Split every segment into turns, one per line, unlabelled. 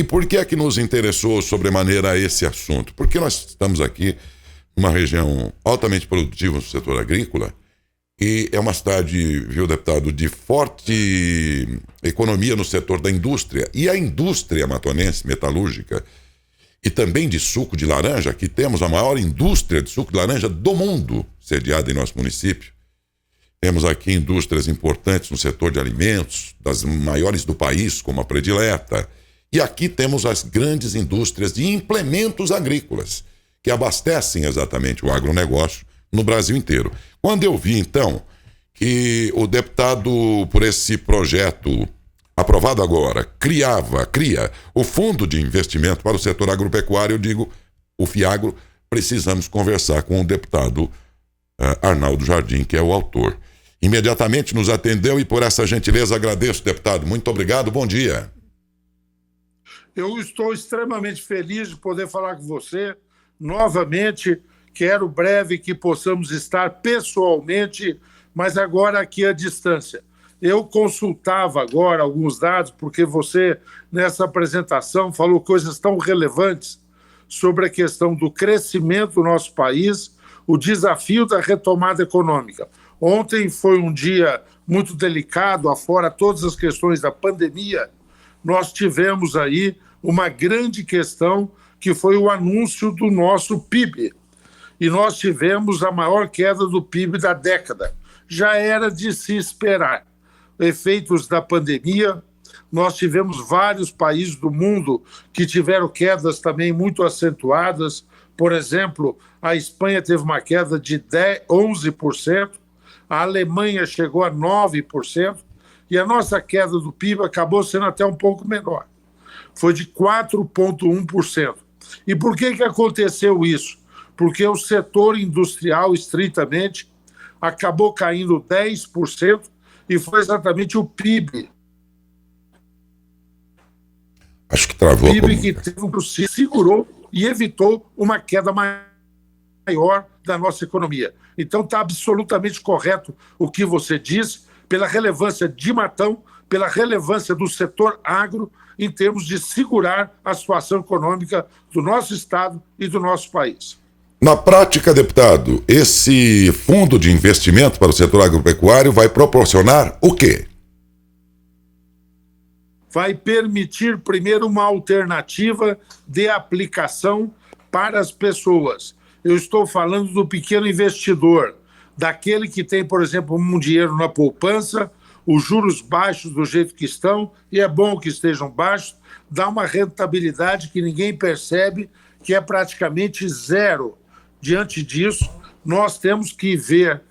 E por que é que nos interessou sobremaneira esse assunto? Porque nós estamos aqui numa região altamente produtiva no setor agrícola e é uma cidade, viu, deputado, de forte economia no setor da indústria. E a indústria matonense metalúrgica e também de suco de laranja, que temos a maior indústria de suco de laranja do mundo, sediada em nosso município. Temos aqui indústrias importantes no setor de alimentos, das maiores do país, como a Predileta. E aqui temos as grandes indústrias de implementos agrícolas, que abastecem exatamente o agronegócio no Brasil inteiro. Quando eu vi, então, que o deputado, por esse projeto aprovado agora, cria o Fundo de Investimento para o Setor Agropecuário, eu digo, o FIAGRO, precisamos conversar com o deputado Arnaldo Jardim, que é o autor. Imediatamente nos atendeu e por essa gentileza agradeço, deputado. Muito obrigado, bom dia.
Eu estou extremamente feliz de poder falar com você novamente. Quero breve que possamos estar pessoalmente, mas agora aqui à distância. Eu consultava agora alguns dados, porque você, nessa apresentação, falou coisas tão relevantes sobre a questão do crescimento do nosso país, o desafio da retomada econômica. Ontem foi um dia muito delicado, afora todas as questões da pandemia. Nós tivemos aí uma grande questão, que foi o anúncio do nosso PIB. E nós tivemos a maior queda do PIB da década. Já era de se esperar. Efeitos da pandemia, nós tivemos vários países do mundo que tiveram quedas também muito acentuadas. Por exemplo, a Espanha teve uma queda de 11%, a Alemanha chegou a 9%, e a nossa queda do PIB acabou sendo até um pouco menor. Foi de 4,1%. E por que aconteceu isso? Porque o setor industrial, estritamente, acabou caindo 10%, e foi exatamente o PIB.
Acho que travou.
O PIB que se segurou e evitou uma queda maior da nossa economia. Então está absolutamente correto o que você diz, pela relevância de Matão, pela relevância do setor agro, em termos de segurar a situação econômica do nosso estado e do nosso país.
Na prática, deputado, esse fundo de investimento para o setor agropecuário vai proporcionar o quê?
Vai permitir, primeiro, uma alternativa de aplicação para as pessoas. Eu estou falando do pequeno investidor, daquele que tem, por exemplo, um dinheiro na poupança, os juros baixos do jeito que estão, e é bom que estejam baixos, dá uma rentabilidade que ninguém percebe, que é praticamente zero. Diante disso, nós temos que ver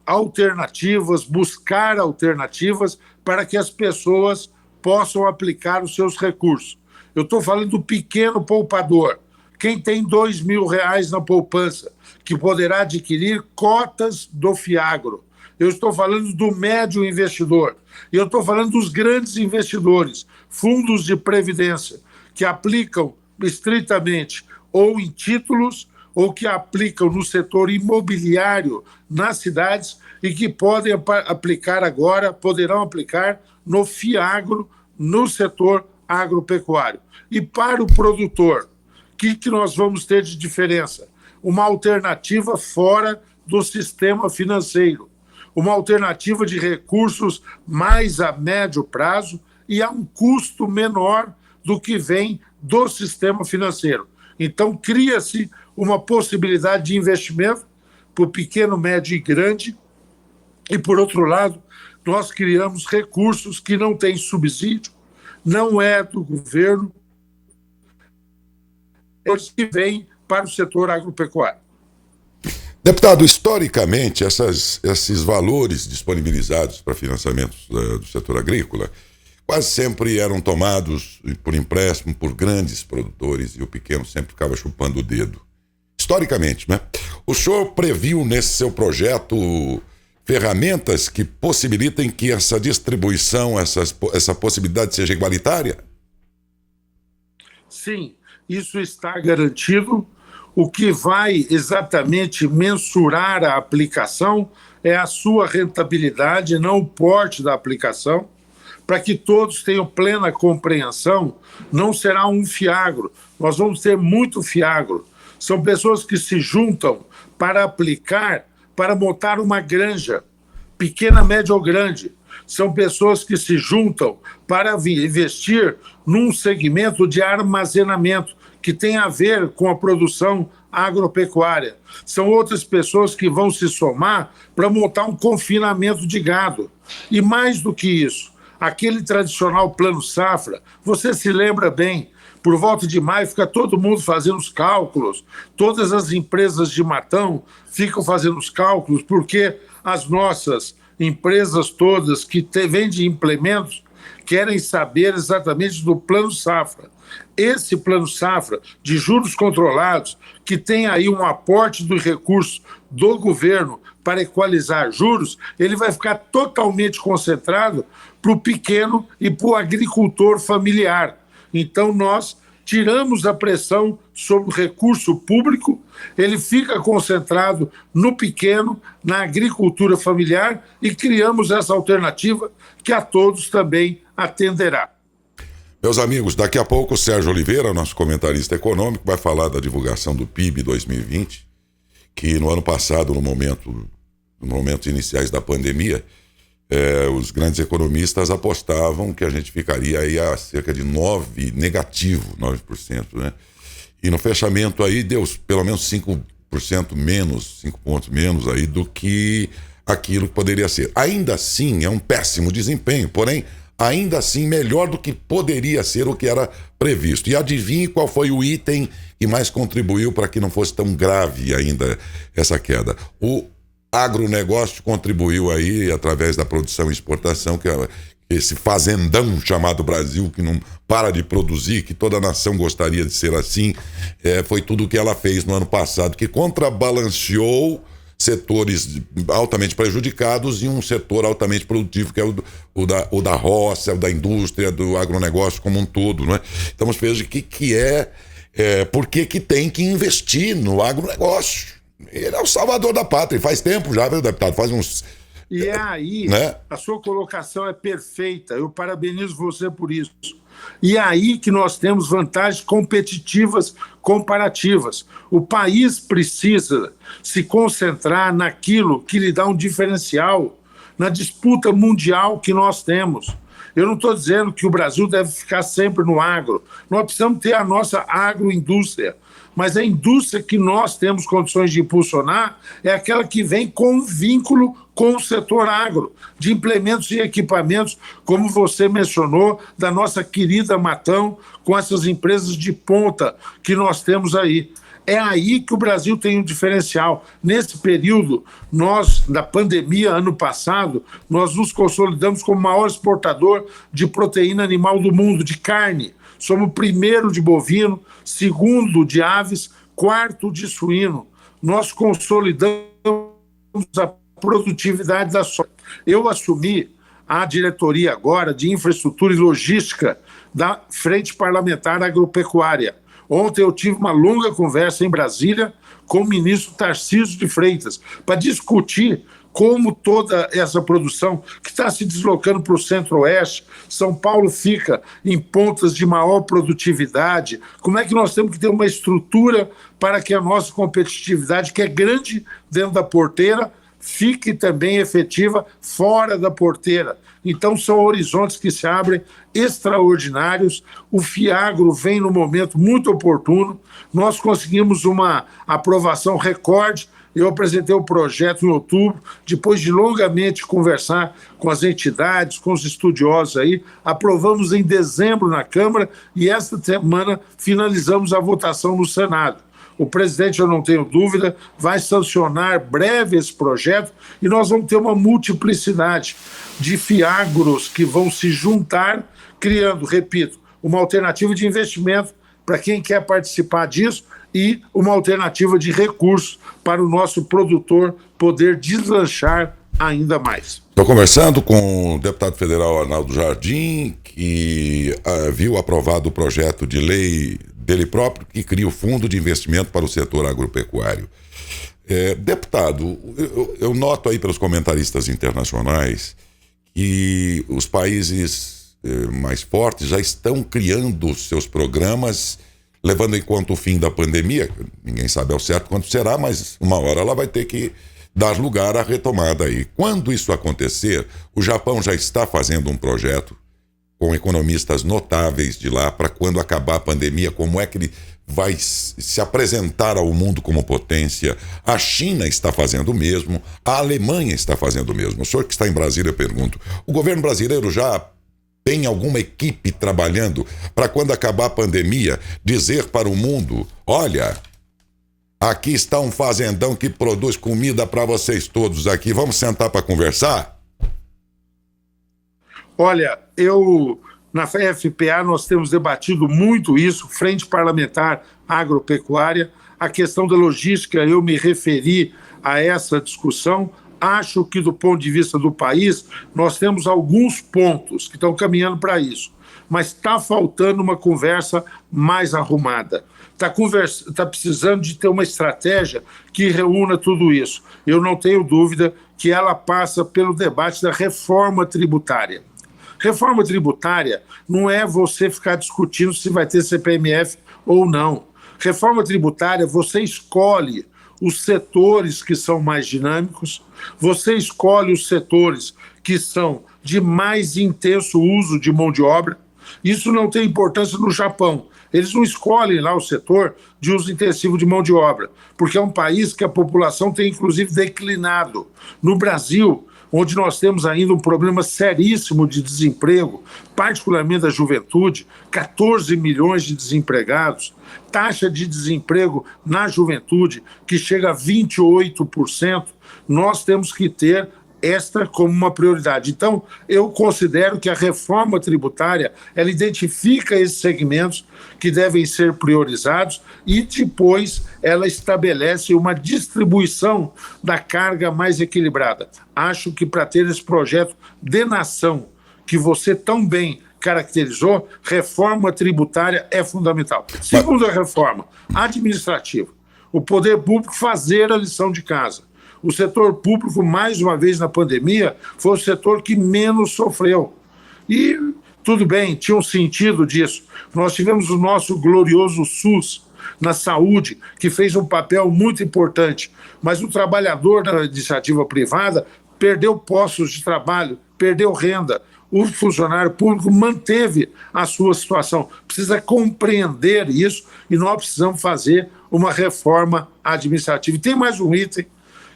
alternativas, buscar alternativas para que as pessoas possam aplicar os seus recursos. Eu estou falando do pequeno poupador, quem tem R$2.000 na poupança, que poderá adquirir cotas do FIAGRO. Eu estou falando do médio investidor. E eu estou falando dos grandes investidores, fundos de previdência, que aplicam estritamente ou em títulos ou que aplicam no setor imobiliário nas cidades e que podem aplicar agora, poderão aplicar no FIAGRO, no setor agropecuário. E para o produtor, o que nós vamos ter de diferença? Uma alternativa fora do sistema financeiro, uma alternativa de recursos mais a médio prazo e a um custo menor do que vem do sistema financeiro. Então, cria-se uma possibilidade de investimento para o pequeno, médio e grande, e, por outro lado, nós criamos recursos que não têm subsídio, não é do governo, que vêm para o setor agropecuário.
Deputado, historicamente, esses valores disponibilizados para financiamentos do setor agrícola quase sempre eram tomados por empréstimo por grandes produtores e o pequeno sempre ficava chupando o dedo. Historicamente, né? O senhor previu nesse seu projeto ferramentas que possibilitem que essa distribuição, essa possibilidade seja igualitária?
Sim, isso está garantido. O que vai exatamente mensurar a aplicação é a sua rentabilidade, não o porte da aplicação, para que todos tenham plena compreensão, não será um fiagro, nós vamos ter muito fiagro. São pessoas que se juntam para aplicar, para montar uma granja, pequena, média ou grande. São pessoas que se juntam para investir num segmento de armazenamento que tem a ver com a produção agropecuária. São outras pessoas que vão se somar para montar um confinamento de gado. E mais do que isso, aquele tradicional plano safra, você se lembra bem, por volta de maio fica todo mundo fazendo os cálculos, todas as empresas de Matão ficam fazendo os cálculos, porque as nossas empresas todas que vendem implementos querem saber exatamente do plano safra. Esse plano safra de juros controlados, que tem aí um aporte do recurso do governo para equalizar juros, ele vai ficar totalmente concentrado para o pequeno e para o agricultor familiar. Então nós tiramos a pressão sobre o recurso público, ele fica concentrado no pequeno, na agricultura familiar, e criamos essa alternativa que a todos também atenderá.
Meus amigos, daqui a pouco o Sérgio Oliveira, nosso comentarista econômico, vai falar da divulgação do PIB 2020, que no ano passado, no momentos iniciais da pandemia, os grandes economistas apostavam que a gente ficaria aí a cerca de 9%, né? E no fechamento aí deu pelo menos 5% menos, 5 pontos menos aí do que aquilo que poderia ser. Ainda assim, é um péssimo desempenho, porém, ainda assim melhor do que poderia ser o que era previsto. E adivinhe qual foi o item que mais contribuiu para que não fosse tão grave ainda essa queda. O agronegócio contribuiu aí através da produção e exportação, que é esse fazendão chamado Brasil, que não para de produzir, que toda nação gostaria de ser assim. Foi tudo o que ela fez no ano passado, que contrabalanceou setores altamente prejudicados e um setor altamente produtivo, que é o da roça, o da indústria, do agronegócio como um todo, não é? Então veja por que tem que investir no agronegócio. Ele é o salvador da pátria, faz tempo já, viu, deputado? Faz uns...
E é aí, né? A sua colocação é perfeita, eu parabenizo você por isso. E é aí que nós temos vantagens competitivas comparativas. O país precisa se concentrar naquilo que lhe dá um diferencial na disputa mundial que nós temos. Eu não estou dizendo que o Brasil deve ficar sempre no agro. Nós precisamos ter a nossa agroindústria. Mas a indústria que nós temos condições de impulsionar é aquela que vem com vínculo com o setor agro, de implementos e equipamentos, como você mencionou, da nossa querida Matão, com essas empresas de ponta que nós temos aí. É aí que o Brasil tem um diferencial. Nesse período, da pandemia, ano passado, nós nos consolidamos como o maior exportador de proteína animal do mundo, de carne. Somos o primeiro de bovino, segundo de aves, quarto de suíno. Nós consolidamos a produtividade da soja. Eu assumi a diretoria agora de infraestrutura e logística da Frente Parlamentar Agropecuária. Ontem eu tive uma longa conversa em Brasília com o ministro Tarcísio de Freitas para discutir como toda essa produção que está se deslocando para o centro-oeste, São Paulo fica em pontas de maior produtividade, como é que nós temos que ter uma estrutura para que a nossa competitividade, que é grande dentro da porteira, fique também efetiva fora da porteira. Então são horizontes que se abrem extraordinários, o Fiagro vem no momento muito oportuno, nós conseguimos uma aprovação recorde. Eu apresentei o projeto em outubro, depois de longamente conversar com as entidades, com os estudiosos aí, aprovamos em dezembro na Câmara e esta semana finalizamos a votação no Senado. O presidente, eu não tenho dúvida, vai sancionar breve esse projeto e nós vamos ter uma multiplicidade de fiagros que vão se juntar, criando, repito, uma alternativa de investimento para quem quer participar disso e uma alternativa de recursos para o nosso produtor poder deslanchar ainda mais.
Estou conversando com o deputado federal Arnaldo Jardim, que viu aprovado o projeto de lei dele próprio que cria o Fundo de Investimento para o Setor Agropecuário. Deputado, eu noto aí pelos comentaristas internacionais que os países mais fortes já estão criando seus programas, levando em conta o fim da pandemia. Ninguém sabe ao certo quando será, mas uma hora ela vai ter que dar lugar à retomada aí. Quando isso acontecer, o Japão já está fazendo um projeto com economistas notáveis de lá para quando acabar a pandemia, como é que ele vai se apresentar ao mundo como potência. A China está fazendo o mesmo, a Alemanha está fazendo o mesmo. O senhor que está em Brasília, eu pergunto, o governo brasileiro já tem alguma equipe trabalhando para quando acabar a pandemia dizer para o mundo, olha, aqui está um fazendão que produz comida para vocês todos aqui, vamos sentar para conversar?
Olha, na FPA nós temos debatido muito isso, Frente Parlamentar Agropecuária, a questão da logística, eu me referi a essa discussão. Acho que do ponto de vista do país, nós temos alguns pontos que estão caminhando para isso, mas está faltando uma conversa mais arrumada. Está precisando de ter uma estratégia que reúna tudo isso. Eu não tenho dúvida que ela passa pelo debate da reforma tributária. Reforma tributária não é você ficar discutindo se vai ter CPMF ou não. Reforma tributária, você escolhe os setores que são mais dinâmicos, você escolhe os setores que são de mais intenso uso de mão de obra. Isso não tem importância no Japão. Eles não escolhem lá o setor de uso intensivo de mão de obra, porque é um país que a população tem, inclusive, declinado. No Brasil, onde nós temos ainda um problema seríssimo de desemprego, particularmente da juventude, 14 milhões de desempregados, taxa de desemprego na juventude que chega a 28%, nós temos que ter esta como uma prioridade. Então, eu considero que a reforma tributária, ela identifica esses segmentos que devem ser priorizados e depois ela estabelece uma distribuição da carga mais equilibrada. Acho que para ter esse projeto de nação que você tão bem caracterizou, reforma tributária é fundamental. Segunda reforma, administrativa. O poder público fazer a lição de casa. O setor público, mais uma vez na pandemia, foi o setor que menos sofreu. E tudo bem, tinha um sentido disso. Nós tivemos o nosso glorioso SUS na saúde, que fez um papel muito importante, mas o trabalhador da iniciativa privada perdeu postos de trabalho, perdeu renda. O funcionário público manteve a sua situação. Precisa compreender isso e nós precisamos fazer uma reforma administrativa. E tem mais um item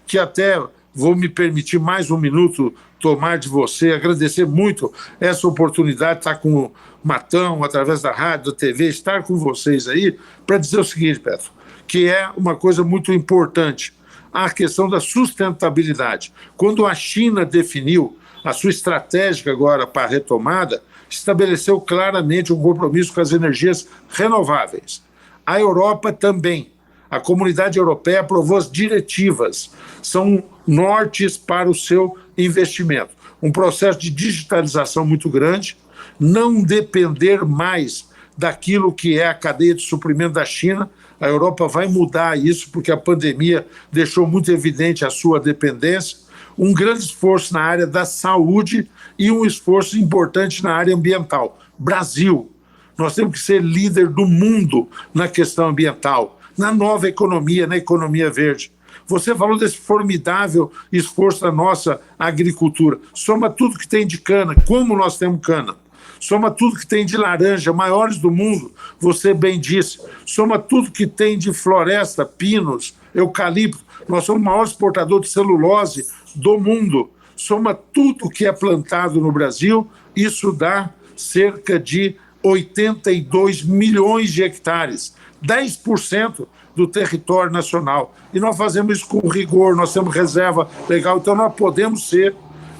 que até vou me permitir mais um minuto tomar de você, agradecer muito essa oportunidade de estar com o Matão, através da rádio, da TV, estar com vocês aí, para dizer o seguinte, Petro, que é uma coisa muito importante, a questão da sustentabilidade. Quando a China definiu a sua estratégia agora para a retomada, estabeleceu claramente um compromisso com as energias renováveis. A Europa também. A Comunidade Europeia aprovou as diretivas, são nortes para o seu investimento. Um processo de digitalização muito grande, não depender mais daquilo que é a cadeia de suprimento da China. A Europa vai mudar isso, porque a pandemia deixou muito evidente a sua dependência. Um grande esforço na área da saúde e um esforço importante na área ambiental. Brasil, nós temos que ser líder do mundo na questão ambiental, na nova economia, na economia verde. Você falou desse formidável esforço da nossa agricultura. Soma tudo que tem de cana, como nós temos cana. Soma tudo que tem de laranja, maiores do mundo, você bem disse. Soma tudo que tem de floresta, pinos, eucalipto. Nós somos o maior exportador de celulose do mundo. Soma tudo que é plantado no Brasil, isso dá cerca de 82 milhões de hectares. 10% do território nacional. E nós fazemos isso com rigor, nós temos reserva legal, então nós podemos ser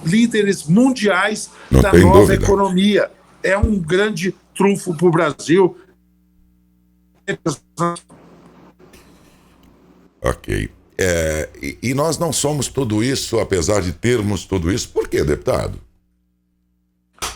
líderes mundiais da nova economia. É um grande trunfo para o Brasil.
Ok. E nós não somos tudo isso, apesar de termos tudo isso. Por quê, deputado?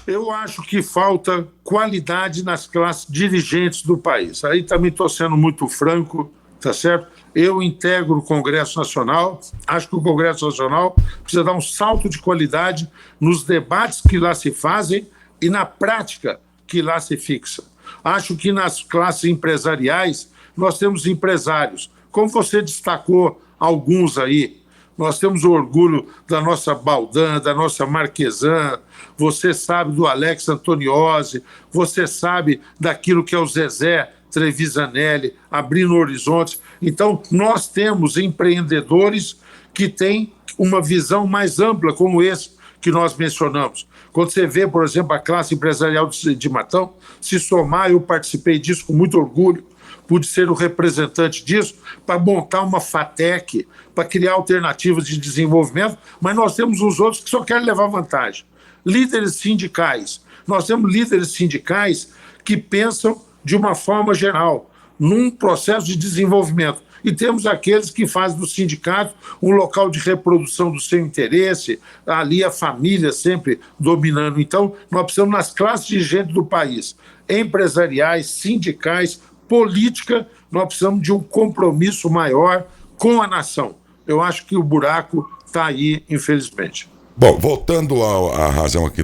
Eu acho que falta qualidade nas classes dirigentes do país. Aí também estou sendo muito franco, tá certo? Eu integro o Congresso Nacional, acho que o Congresso Nacional precisa dar um salto de qualidade nos debates que lá se fazem e na prática que lá se fixa. Acho que nas classes empresariais nós temos empresários, como você destacou alguns aí, nós temos o orgulho da nossa Baldan, da nossa Marquesan, você sabe do Alex Antoniozzi, você sabe daquilo que é o Zezé Trevisanelli, abrindo horizontes. Então, nós temos empreendedores que têm uma visão mais ampla, como esse que nós mencionamos. Quando você vê, por exemplo, a classe empresarial de Matão, se somar, eu participei disso com muito orgulho, pude ser o representante disso, para montar uma FATEC, para criar alternativas de desenvolvimento, mas nós temos os outros que só querem levar vantagem. Líderes sindicais. Nós temos líderes sindicais que pensam de uma forma geral, num processo de desenvolvimento. E temos aqueles que fazem do sindicato um local de reprodução do seu interesse, ali a família sempre dominando. Então, nós precisamos, nas classes dirigentes do país, empresariais, sindicais, política, nós precisamos de um compromisso maior com a nação. Eu acho que o buraco está aí, infelizmente.
Bom, voltando à razão aqui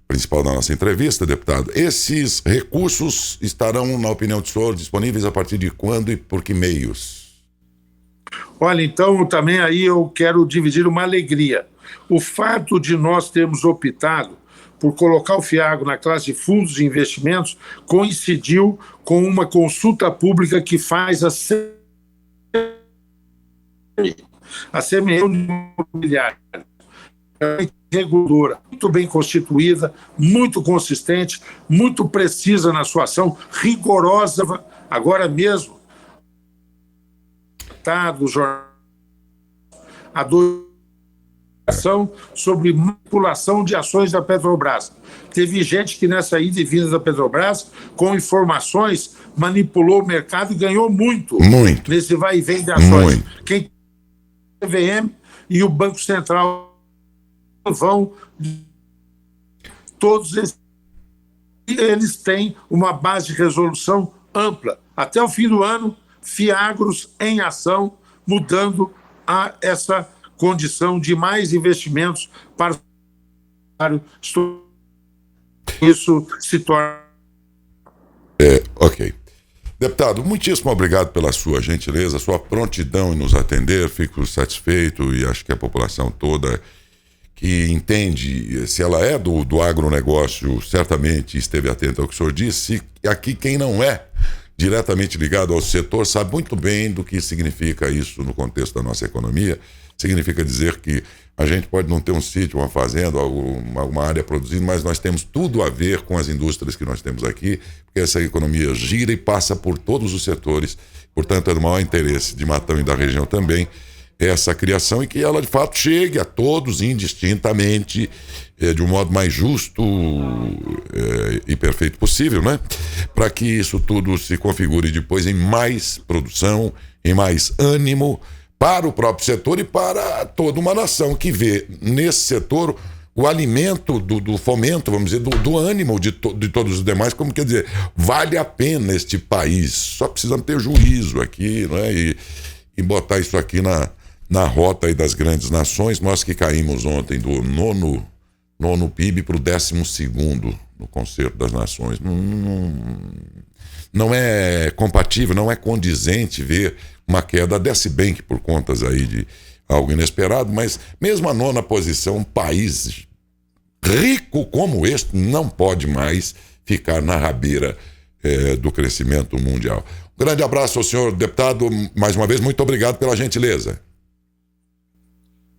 principal da nossa entrevista, deputado, esses recursos estarão, na opinião do senhor, disponíveis a partir de quando e por que meios?
Olha, então também aí eu quero dividir uma alegria. O fato de nós termos optado por colocar o FIAGRO na classe de fundos de investimentos coincidiu com uma consulta pública que faz a CME Imobiliária. É reguladora, muito bem constituída, muito consistente, muito precisa na sua ação, rigorosa. Agora mesmo, tá, do jornal, a ação sobre manipulação de ações da Petrobras. Teve gente que nessa ida e vinda da Petrobras, com informações, manipulou o mercado e ganhou muito. Nesse vai e vem de ações. Quem CVM e o Banco Central vão, todos eles têm uma base de resolução ampla. Até o fim do ano, FIAGROS em ação, mudando essa condição de mais investimentos para isso se torna...
Ok. Deputado, muitíssimo obrigado pela sua gentileza, sua prontidão em nos atender. Fico satisfeito e acho que a população toda que entende, se ela é do agronegócio, certamente esteve atenta ao que o senhor disse. E aqui quem não é diretamente ligado ao setor sabe muito bem do que significa isso no contexto da nossa economia. Significa dizer que a gente pode não ter um sítio, uma fazenda, uma área produzindo, mas nós temos tudo a ver com as indústrias que nós temos aqui, porque essa economia gira e passa por todos os setores. Portanto, é do maior interesse de Matão e da região também essa criação e que ela, de fato, chegue a todos indistintamente, de um modo mais justo e perfeito possível, né? Para que isso tudo se configure depois em mais produção, em mais ânimo para o próprio setor e para toda uma nação que vê nesse setor o alimento do fomento, vamos dizer, do ânimo de todos os demais, como quer dizer, vale a pena este país, só precisamos ter juízo aqui, né? E botar isso aqui na rota aí das grandes nações. Nós que caímos ontem do nono PIB para o 12º no Concerto das Nações. Não é compatível, não é condizente ver uma queda, desce bem que por contas aí de algo inesperado, mas mesmo a 9ª posição, um país rico como este não pode mais ficar na rabeira do crescimento mundial. Um grande abraço ao senhor deputado, mais uma vez, muito obrigado pela gentileza.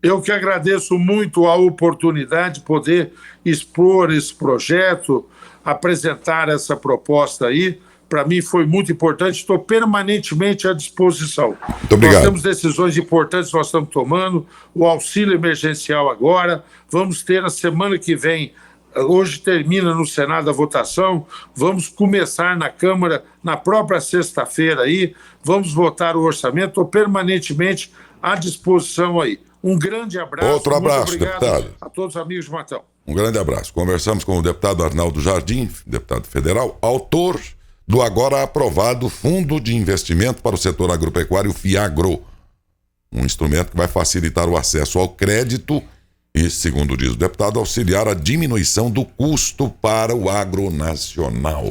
Eu que agradeço muito a oportunidade de poder expor esse projeto, apresentar essa proposta aí. Para mim foi muito importante, estou permanentemente à disposição.
Muito obrigado.
Nós temos decisões importantes que nós estamos tomando, o auxílio emergencial agora, vamos ter a semana que vem, hoje termina no Senado a votação, vamos começar na Câmara na própria sexta-feira aí, vamos votar o orçamento, estou permanentemente à disposição aí. Um grande abraço.
Outro abraço, deputado.
A todos os amigos de Matão.
Um grande abraço. Conversamos com o deputado Arnaldo Jardim, deputado federal, autor do agora aprovado Fundo de Investimento para o Setor Agropecuário, FIAGRO, um instrumento que vai facilitar o acesso ao crédito e, segundo diz o deputado, auxiliar a diminuição do custo para o agronacional.